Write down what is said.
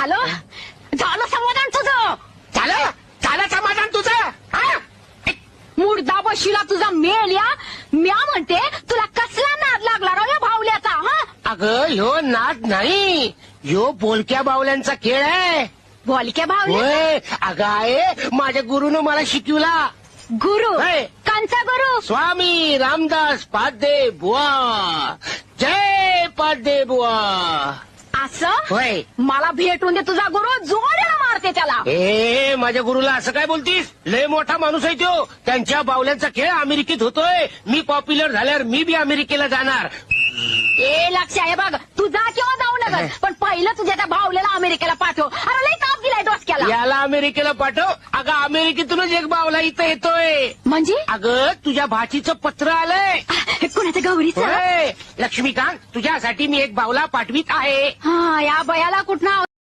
झालं झालं समाधान तुझं. झालं झालं समाधान तुझं. हा? मुर्दा बशीला तुझा मेल या. म्या म्हणते तुला कसला नाद लागला राव या भावल्याचा. हा अगं ह्यो नाद नाही, ह्यो बोलक्या बावल्यांचा खेळ आहे. बोलक्या भावल्या. होय अगं आहे, माझ्या गुरुनं मला शिकवला. गुरु होय. कांचा गुरु. स्वामी रामदास पादे बुवा. जय पादे बुवा. असं होय. मला भेटून दे तुझा गुरु, जोराला मारते त्याला. ए माझ्या गुरुला असं काय बोलतीस? लय मोठा माणूस आहे तो. त्यांच्या बावल्यांचा खेळ अमेरिकेत होतोय. मी पॉप्युलर झाल्यावर मी बी अमेरिकेला जाणार. ए लक्ष आहे बघ, तू जा किंवा जाऊ नका, पण पहिलं तुझ्या त्या भावल्याला अमेरिकेला पाठव. अरे लई ताप दिलाय डोसक्याला. याला अमेरिकेला पाठव. अगं अमेरिकेतूनच एक बावला इथं येतोय. म्हणजे अगं तुझ्या भाचीचं पत्र आलंय. कोणाचं गौरीचं. होय. लक्ष्मीकांत तुझ्यासाठी मी एक बावला पाठवीत आहे. हा या बयाला कुठं